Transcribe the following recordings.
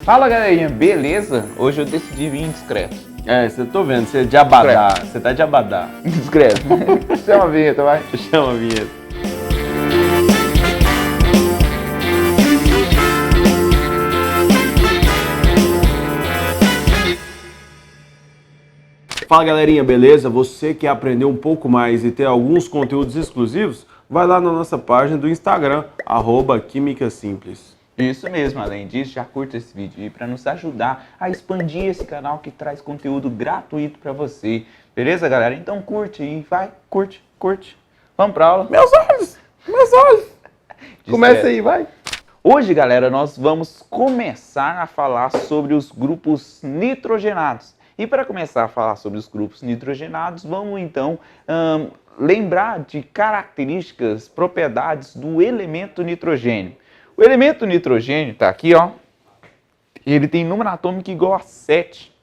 Fala galerinha, beleza? Hoje eu decidi vir discreto. Você tô vendo, você é de Abadá, você tá de Abadá. Discreto. Chama a vinheta, vai. Chama a vinheta. Fala galerinha, beleza? Você quer aprender um pouco mais e ter alguns conteúdos exclusivos? Vai lá na nossa página do Instagram, @Química Simples. Isso mesmo, além disso, já curta esse vídeo aí para nos ajudar a expandir esse canal que traz conteúdo gratuito para você. Beleza, galera? Então curte aí, vai, curte. Vamos pra aula. Meus olhos! Começa aí, vai! Hoje, galera, nós vamos começar a falar sobre os grupos nitrogenados. E para começar a falar sobre os grupos nitrogenados, vamos então lembrar de características, propriedades do elemento nitrogênio. O elemento nitrogênio está aqui, ó. Ele tem número atômico igual a 7.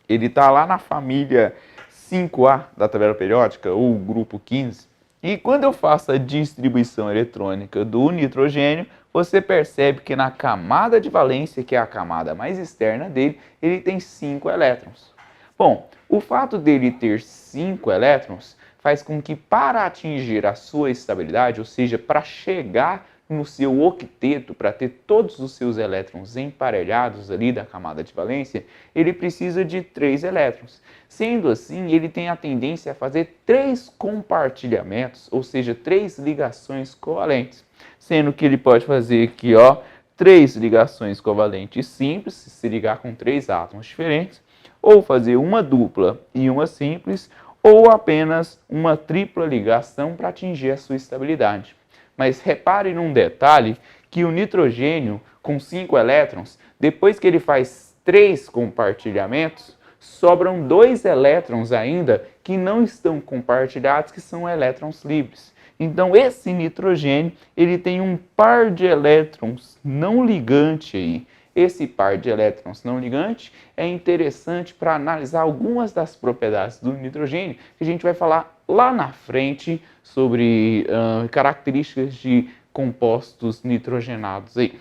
Ele está lá na família 5A da tabela periódica, ou grupo 15. E quando eu faço a distribuição eletrônica do nitrogênio, você percebe que na camada de valência, que é a camada mais externa dele, ele tem 5 elétrons. Bom, o fato dele ter 5 elétrons faz com que para atingir a sua estabilidade, ou seja, para chegar no seu octeto, para ter todos os seus elétrons emparelhados ali da camada de valência, ele precisa de 3 elétrons. Sendo assim, ele tem a tendência a fazer 3 compartilhamentos, ou seja, 3 ligações covalentes. Sendo que ele pode fazer aqui, ó, 3 ligações covalentes simples, se ligar com 3 átomos diferentes, ou fazer uma dupla e uma simples, ou apenas uma tripla ligação para atingir a sua estabilidade. Mas repare num detalhe que o nitrogênio com 5 elétrons, depois que ele faz 3 compartilhamentos, sobram 2 elétrons ainda que não estão compartilhados, que são elétrons livres. Então esse nitrogênio, ele tem um par de elétrons não ligante aí. Esse par de elétrons não ligante é interessante para analisar algumas das propriedades do nitrogênio, que a gente vai falar lá na frente sobre características de compostos nitrogenados aí.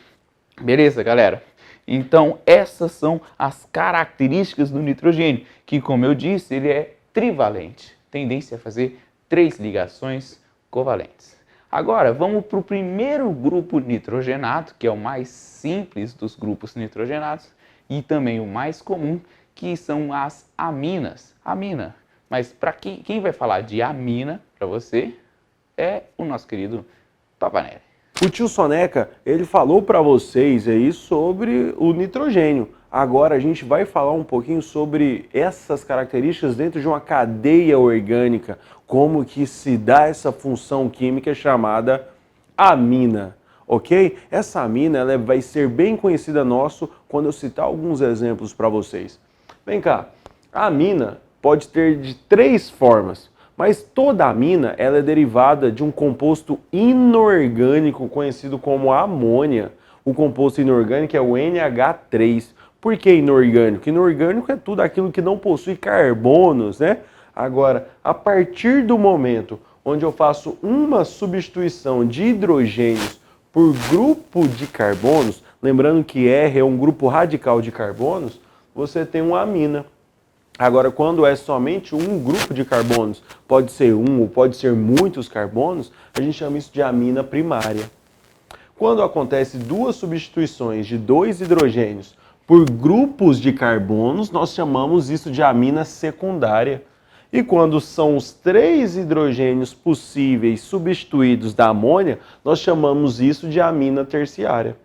Beleza, galera? Então, essas são as características do nitrogênio, que, como eu disse, ele é trivalente, tendência a fazer 3 ligações covalentes. Agora, vamos para o primeiro grupo nitrogenado, que é o mais simples dos grupos nitrogenados e também o mais comum, que são as aminas. Amina. Mas para quem vai falar de amina para você é o nosso querido Pavanelli. O tio Soneca, ele falou para vocês aí sobre o nitrogênio. Agora a gente vai falar um pouquinho sobre essas características dentro de uma cadeia orgânica, como que se dá essa função química chamada amina, ok? Essa amina ela vai ser bem conhecida nosso quando eu citar alguns exemplos para vocês. Vem cá, a amina pode ter de 3 formas, mas toda amina ela é derivada de um composto inorgânico conhecido como amônia. O composto inorgânico é o NH3. Por que inorgânico? Inorgânico é tudo aquilo que não possui carbonos, né? Agora, a partir do momento onde eu faço uma substituição de hidrogênios por grupo de carbonos, lembrando que R é um grupo radical de carbonos, você tem uma amina. Agora, quando é somente um grupo de carbonos, pode ser um ou pode ser muitos carbonos, a gente chama isso de amina primária. Quando acontece 2 substituições de 2 hidrogênios por grupos de carbonos, nós chamamos isso de amina secundária. E quando são os 3 hidrogênios possíveis substituídos da amônia, nós chamamos isso de amina terciária.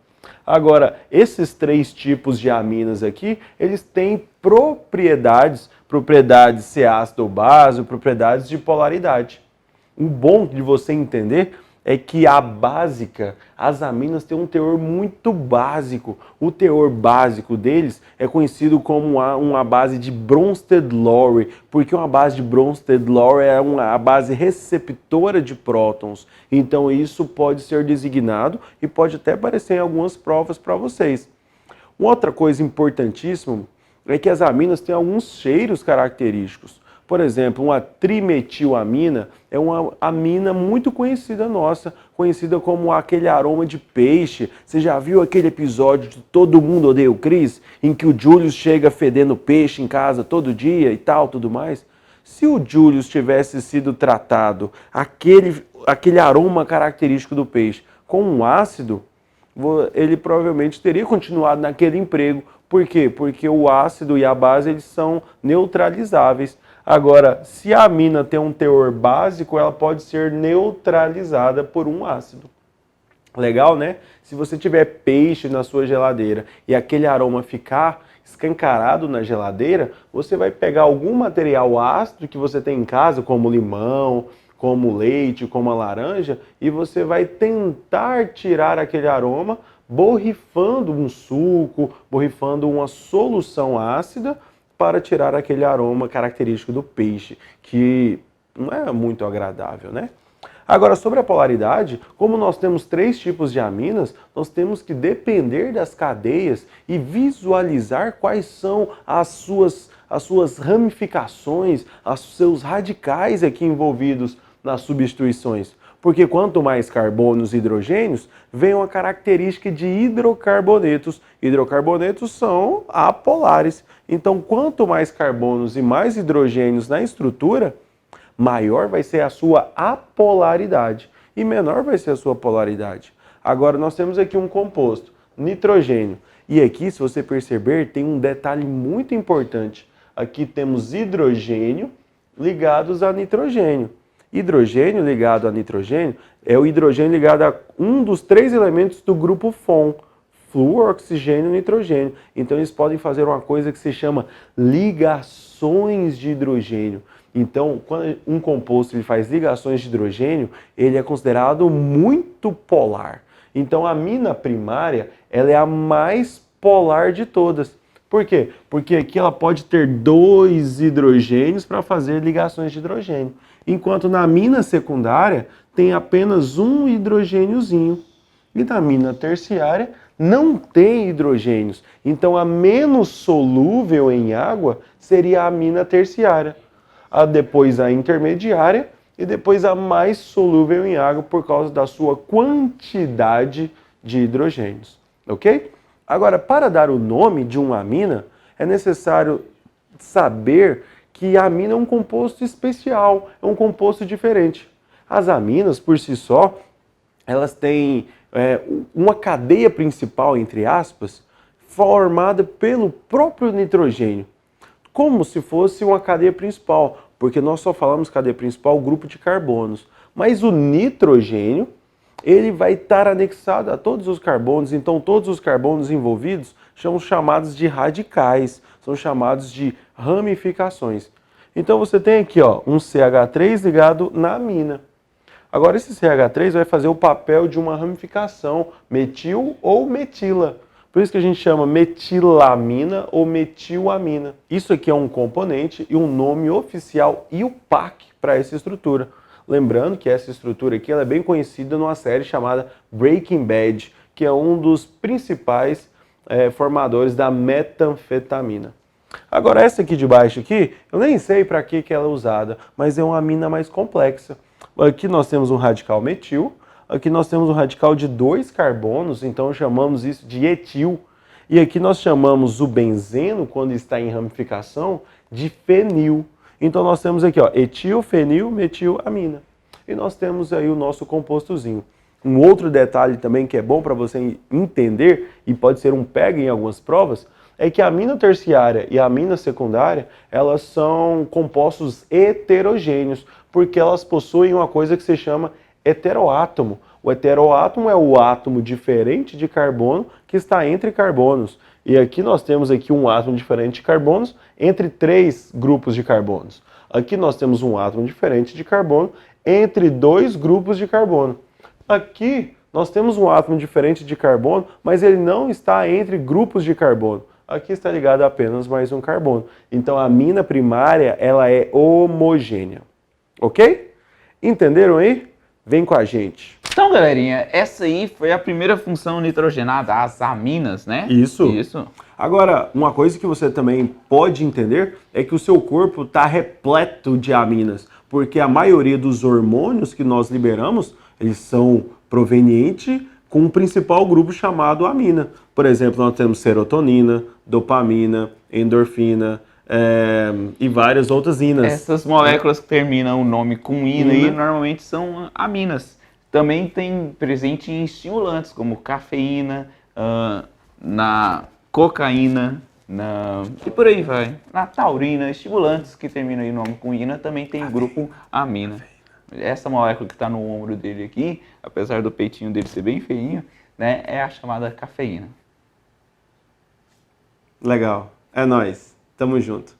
Agora, esses 3 tipos de aminas aqui, eles têm propriedades ser ácido ou base, propriedades de polaridade. O bom de você entender é que a básica, as aminas têm um teor muito básico. O teor básico deles é conhecido como uma base de Bronsted-Lowry, porque uma base de Bronsted-Lowry é a base receptora de prótons. Então isso pode ser designado e pode até aparecer em algumas provas para vocês. Uma outra coisa importantíssima é que as aminas têm alguns cheiros característicos. Por exemplo, uma trimetilamina é uma amina muito conhecida nossa, conhecida como aquele aroma de peixe. Você já viu aquele episódio de Todo Mundo Odeia o Chris, em que o Julius chega fedendo peixe em casa todo dia e tal, tudo mais? Se o Julius tivesse sido tratado, aquele aroma característico do peixe, com um ácido, ele provavelmente teria continuado naquele emprego. Por quê? Porque o ácido e a base eles são neutralizáveis. Agora, se a amina tem um teor básico, ela pode ser neutralizada por um ácido. Legal, né? Se você tiver peixe na sua geladeira e aquele aroma ficar escancarado na geladeira, você vai pegar algum material ácido que você tem em casa, como limão, como leite, como a laranja, e você vai tentar tirar aquele aroma borrifando um suco, borrifando uma solução ácida para tirar aquele aroma característico do peixe, que não é muito agradável, né? Agora, sobre a polaridade, como nós temos 3 tipos de aminas, nós temos que depender das cadeias e visualizar quais são as suas ramificações, os seus radicais aqui envolvidos nas substituições. Porque quanto mais carbonos e hidrogênios, vem uma característica de hidrocarbonetos. Hidrocarbonetos são apolares. Então, quanto mais carbonos e mais hidrogênios na estrutura, maior vai ser a sua apolaridade e menor vai ser a sua polaridade. Agora, nós temos aqui um composto, nitrogênio. E aqui, se você perceber, tem um detalhe muito importante. Aqui temos hidrogênio ligados a nitrogênio. Hidrogênio ligado a nitrogênio é o hidrogênio ligado a um dos 3 elementos do grupo FON, flúor, oxigênio e nitrogênio. Então eles podem fazer uma coisa que se chama ligações de hidrogênio. Então, quando um composto ele faz ligações de hidrogênio, ele é considerado muito polar. Então a amina primária ela é a mais polar de todas. Por quê? Porque aqui ela pode ter 2 hidrogênios para fazer ligações de hidrogênio. Enquanto na amina secundária tem apenas um hidrogêniozinho. E na amina terciária não tem hidrogênios. Então a menos solúvel em água seria a amina terciária. Depois a intermediária e depois a mais solúvel em água por causa da sua quantidade de hidrogênios. Ok? Agora, para dar o nome de uma amina, é necessário saber que a amina é um composto especial, é um composto diferente. As aminas, por si só, elas têm uma cadeia principal, entre aspas, formada pelo próprio nitrogênio, como se fosse uma cadeia principal, porque nós só falamos cadeia principal, grupo de carbonos. Mas o nitrogênio, ele vai estar anexado a todos os carbonos, então todos os carbonos envolvidos são chamados de radicais, são chamados de ramificações. Então você tem aqui um CH3 ligado na amina. Agora esse CH3 vai fazer o papel de uma ramificação, metil ou metila. Por isso que a gente chama metilamina ou metilamina. Isso aqui é um componente e um nome oficial IUPAC para essa estrutura. Lembrando que essa estrutura aqui ela é bem conhecida numa série chamada Breaking Bad, que é um dos principais formadores da metanfetamina. Agora essa aqui de baixo aqui, eu nem sei para que ela é usada, mas é uma amina mais complexa. Aqui nós temos um radical metil, aqui nós temos um radical de 2 carbonos, então chamamos isso de etil. E aqui nós chamamos o benzeno, quando está em ramificação, de fenil. Então nós temos aqui etil, fenil, metilamina. E nós temos aí o nosso compostozinho. Um outro detalhe também que é bom para você entender, e pode ser um pega em algumas provas, é que a amina terciária e a amina secundária, elas são compostos heterogêneos, porque elas possuem uma coisa que se chama heteroátomo. O heteroátomo é o átomo diferente de carbono que está entre carbonos. E aqui nós temos um átomo diferente de carbonos entre 3 grupos de carbonos. Aqui nós temos um átomo diferente de carbono entre 2 grupos de carbono. Aqui nós temos um átomo diferente de carbono, mas ele não está entre grupos de carbono. Aqui está ligado a apenas mais um carbono. Então a amina primária ela é homogênea. Ok? Entenderam aí? Vem com a gente. Então, galerinha, essa aí foi a primeira função nitrogenada, as aminas, né? Isso. Agora, uma coisa que você também pode entender é que o seu corpo está repleto de aminas, porque a maioria dos hormônios que nós liberamos, eles são proveniente com um principal grupo chamado amina. Por exemplo, nós temos serotonina, dopamina, endorfina e várias outras inas. Essas moléculas que terminam o nome com ina aí normalmente são aminas. Também tem presente em estimulantes como cafeína, na cocaína, e por aí vai. Na taurina, estimulantes que terminam aí o nome com ina também tem o grupo amina. Essa molécula que está no ombro dele aqui, apesar do peitinho dele ser bem feinho, né, é a chamada cafeína. Legal. É nóis. Tamo junto.